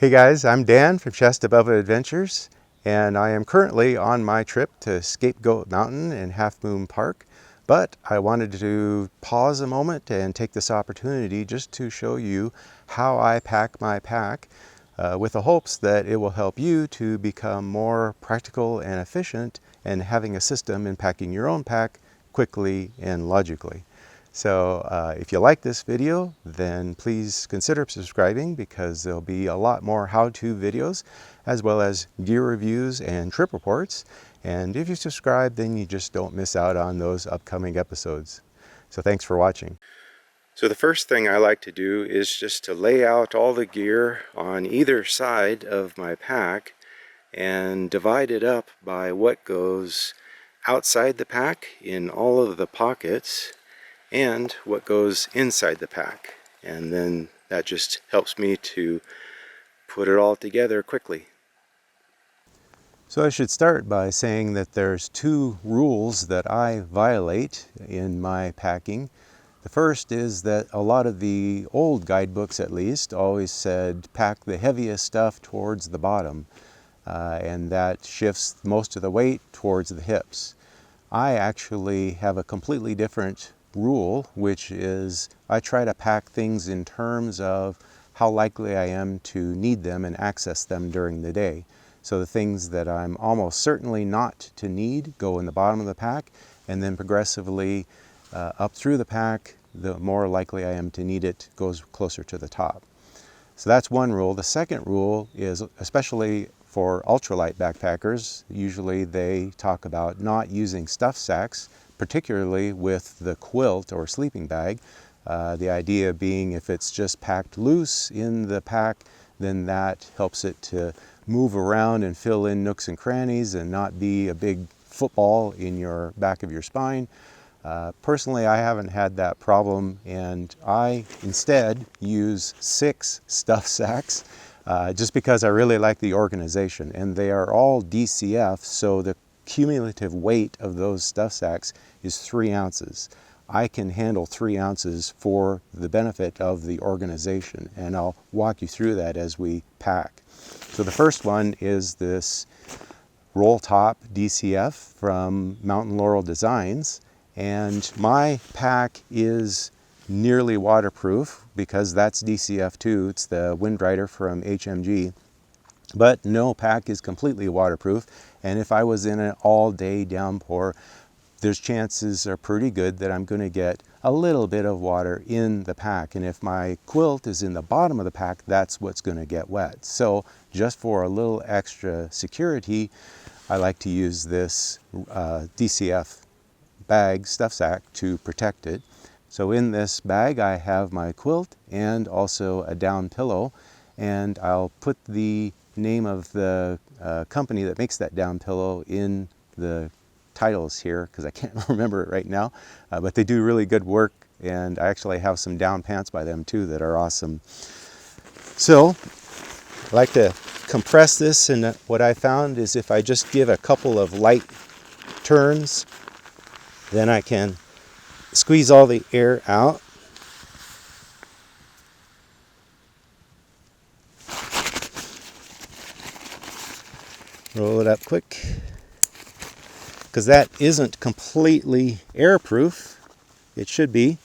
Hey guys, I'm Dan from ShastaBubba Adventures, and I am currently on my trip to Scapegoat Mountain in Half Moon Park. But I wanted to pause a moment and take this opportunity just to show you how I pack my pack with the hopes that it will help you to become more practical and efficient and having a system in packing your own pack quickly and logically. So if you like this video, then please consider subscribing, because there'll be a lot more how-to videos as well as gear reviews and trip reports. And if you subscribe, then you just don't miss out on those upcoming episodes. So thanks for watching. So the first thing I like to do is just to lay out all the gear on either side of my pack and divide it up by what goes outside the pack in all of the pockets and what goes inside the pack. And then that just helps me to put it all together quickly. So I should start by saying that there's two rules that I violate in my packing. The first is that a lot of the old guidebooks, at least, always said pack the heaviest stuff towards the bottom, and that shifts most of the weight towards the hips. I actually have a completely different rule, which is I try to pack things in terms of how likely I am to need them and access them during the day. So the things that I'm almost certainly not to need go in the bottom of the pack, and then progressively up through the pack, the more likely I am to need it goes closer to the top. So that's one rule. The second rule is, especially for ultralight backpackers, usually they talk about not using stuff sacks, particularly with the quilt or sleeping bag. The idea being, if it's just packed loose in the pack, then that helps it to move around and fill in nooks and crannies and not be a big football in your back of your spine. Personally, I haven't had that problem, and I instead use 6 stuff sacks just because I really like the organization, and they are all DCF, so the cumulative weight of those stuff sacks is 3 ounces. I can handle 3 ounces for the benefit of the organization, and I'll walk you through that as we pack. So the first one is this roll top DCF from Mountain Laurel Designs, and my pack is nearly waterproof because that's DCF too. It's the Wind Rider from HMG. But no pack is completely waterproof, and if I was in an all-day downpour, there's chances are pretty good that I'm going to get a little bit of water in the pack, and if my quilt is in the bottom of the pack, that's what's going to get wet. So just for a little extra security, I like to use this DCF bag, stuff sack, to protect it. So in this bag I have my quilt and also a down pillow, and I'll put the name of the company that makes that down pillow in the titles here because I can't remember it right now, but they do really good work, and I actually have some down pants by them too that are awesome. So I like to compress this, and what I found is if I just give a couple of light turns, then I can squeeze all the air out. Roll it up quick, because that isn't completely airproof. It should be,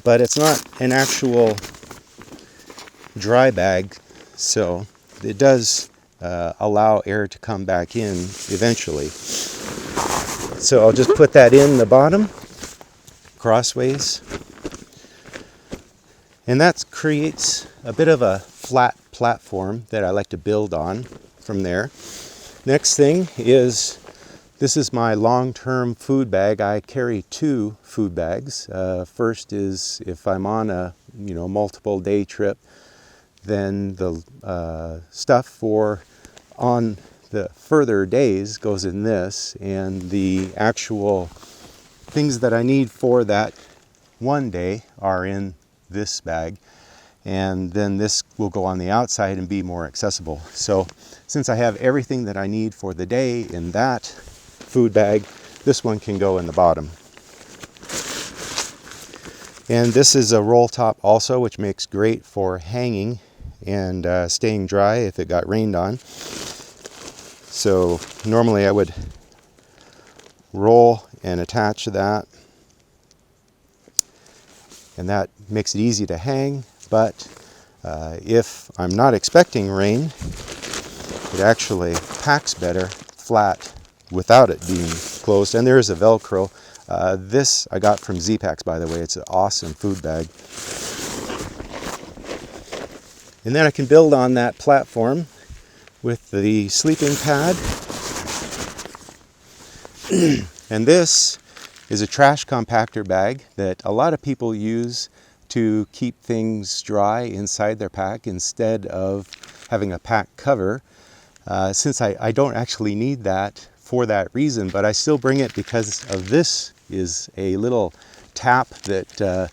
but it's not an actual dry bag, so it does allow air to come back in eventually. So I'll just put that in the bottom crossways, and that creates a bit of a flat platform that I like to build on from there. Next thing is, this is my long-term food bag. I carry 2 food bags. First is if I'm on a multiple day trip, then the stuff for on the further days goes in this, and the actual things that I need for that one day are in this bag, and then this will go on the outside and be more accessible. So since I have everything that I need for the day in that food bag, this one can go in the bottom. And this is a roll top also, which makes great for hanging and staying dry if it got rained on. So normally I would roll and attach that, and that makes it easy to hang. But if I'm not expecting rain, it actually packs better flat without it being closed. And there is a Velcro. This I got from Z-Packs, by the way. It's an awesome food bag. And then I can build on that platform with the sleeping pad. And this is a trash compactor bag that a lot of people use to keep things dry inside their pack instead of having a pack cover. Since I don't actually need that for that reason, but I still bring it because of this is a little tap that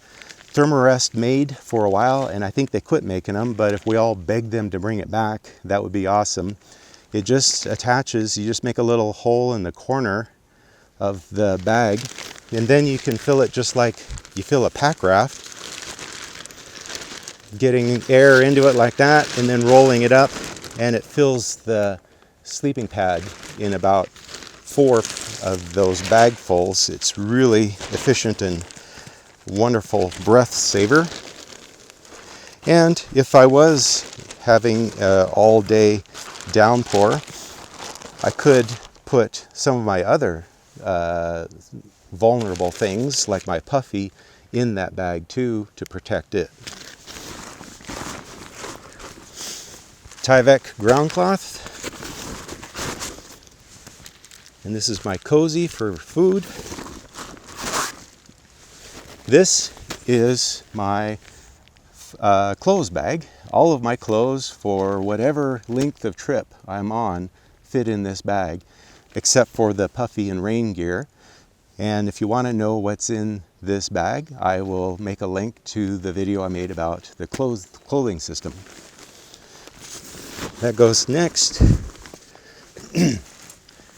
Thermarest made for a while, and I think they quit making them, but if we all begged them to bring it back, that would be awesome. It just attaches, you just make a little hole in the corner of the bag, and then you can fill it just like you fill a pack raft, getting air into it like that and then rolling it up, and it fills the sleeping pad in about 4 of those bagfuls. It's really efficient and wonderful breath saver. And if I was having an all-day downpour, I could put some of my other vulnerable things like my puffy in that bag too to protect it. Tyvek ground cloth, and this is my cozy for food. This is my clothes bag. All of my clothes for whatever length of trip I'm on fit in this bag, except for the puffy and rain gear. And if you want to know what's in this bag, I will make a link to the video I made about the clothing system. That goes next.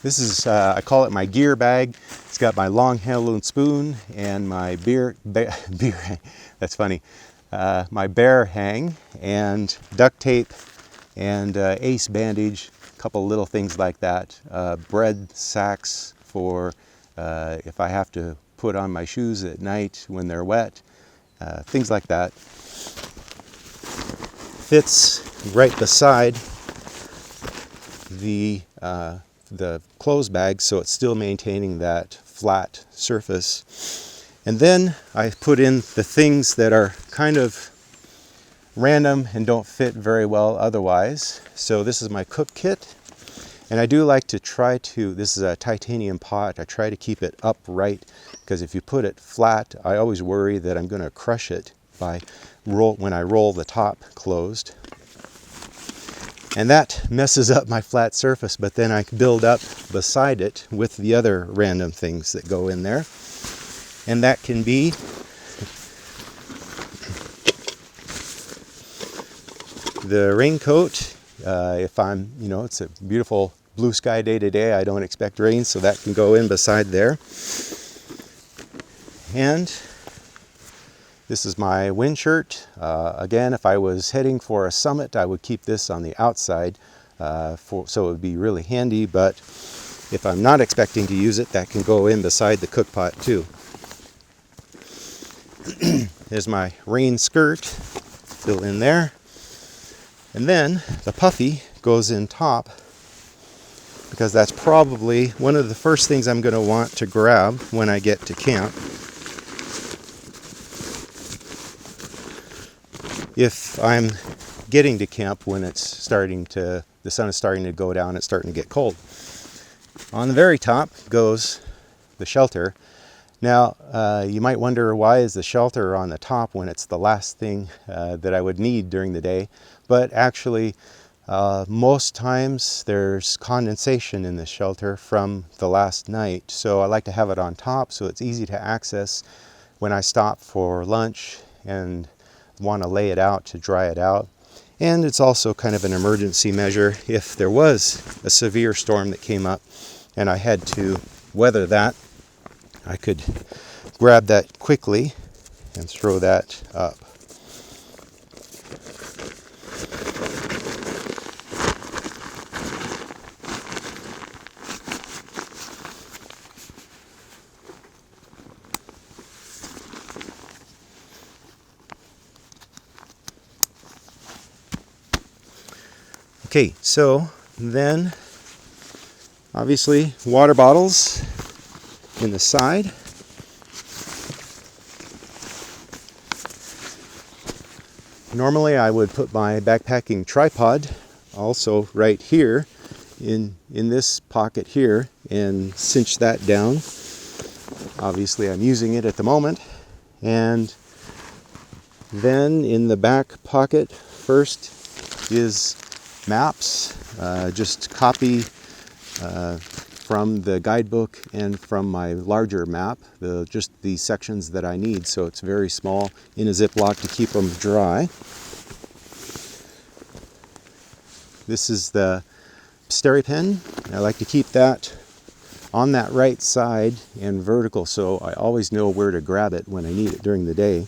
This is, I call it my gear bag. It's got my long-handled spoon and my beer, that's funny, my bear hang and duct tape and ace bandage, a couple little things like that. Bread sacks for if I have to put on my shoes at night when they're wet, things like that. Fits right beside the clothes bag, so it's still maintaining that flat surface. And then I put in the things that are kind of random and don't fit very well otherwise. So this is my cook kit, and I do like to try to, this is a titanium pot, I try to keep it upright, because if you put it flat, I always worry that I'm going to crush it when I roll the top closed. And that messes up my flat surface, but then I build up beside it with the other random things that go in there. And that can be the raincoat. If I'm, it's a beautiful blue sky day today, I don't expect rain, so that can go in beside there. And this is my wind shirt. Again, if I was heading for a summit, I would keep this on the outside, so it would be really handy. But if I'm not expecting to use it, that can go in beside the cook pot too. There's my rain skirt, fill in there. And then the puffy goes in top, because that's probably one of the first things I'm going to want to grab when I get to camp. If I'm getting to camp when the sun is starting to go down, it's starting to get cold. On the very top goes the shelter. Now, you might wonder, why is the shelter on the top when it's the last thing that I would need during the day? But actually, most times there's condensation in the shelter from the last night. So I like to have it on top so it's easy to access when I stop for lunch and want to lay it out to dry it out. And it's also kind of an emergency measure if there was a severe storm that came up and I had to weather that. I could grab that quickly and throw that up. Okay, so then obviously water bottles in the side. Normally I would put my backpacking tripod also right here in this pocket here and cinch that down. Obviously I'm using it at the moment. And then in the back pocket first is maps. Just copy from the guidebook and from my larger map, just the sections that I need, so it's very small in a Ziploc to keep them dry. This is the SteriPen. I like to keep that on that right side and vertical, so I always know where to grab it when I need it during the day.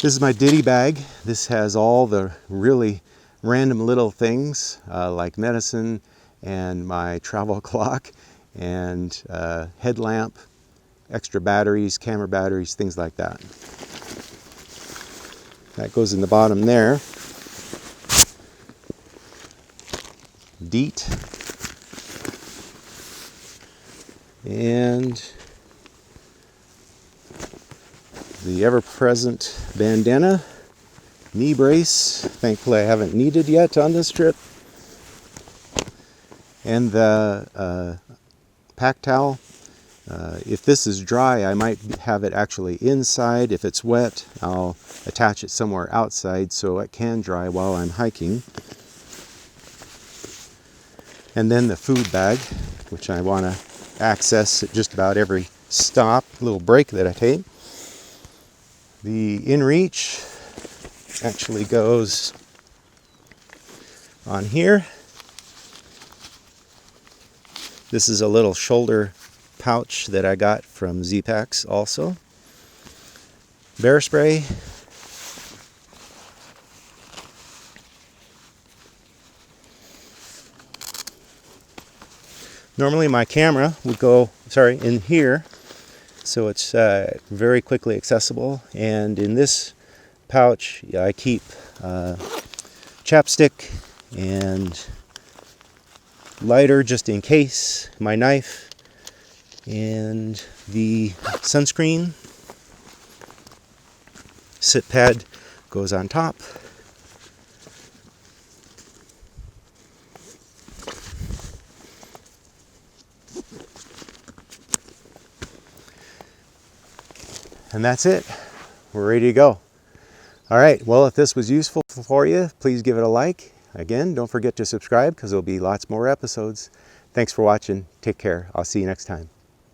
This is my ditty bag. This has all the really random little things like medicine and my travel clock and headlamp, extra batteries, camera batteries, things like that. That goes in the bottom there. DEET. And the ever-present bandana, knee brace, thankfully I haven't needed yet on this trip, and the pack towel. If this is dry, I might have it actually inside. If it's wet, I'll attach it somewhere outside so it can dry while I'm hiking. And then the food bag, which I want to access at just about every stop, little break that I take. The InReach actually goes on here. This is a little shoulder pouch that I got from Z-Packs also. Bear spray. Normally my camera would go, in here, so it's very quickly accessible. And in this pouch, I keep chapstick and lighter just in case, my knife, and the sunscreen. Sit pad goes on top. And that's it. We're ready to go. All right, well, if this was useful for you, please give it a like. Again, don't forget to subscribe because there'll be lots more episodes. Thanks for watching. Take care. I'll see you next time.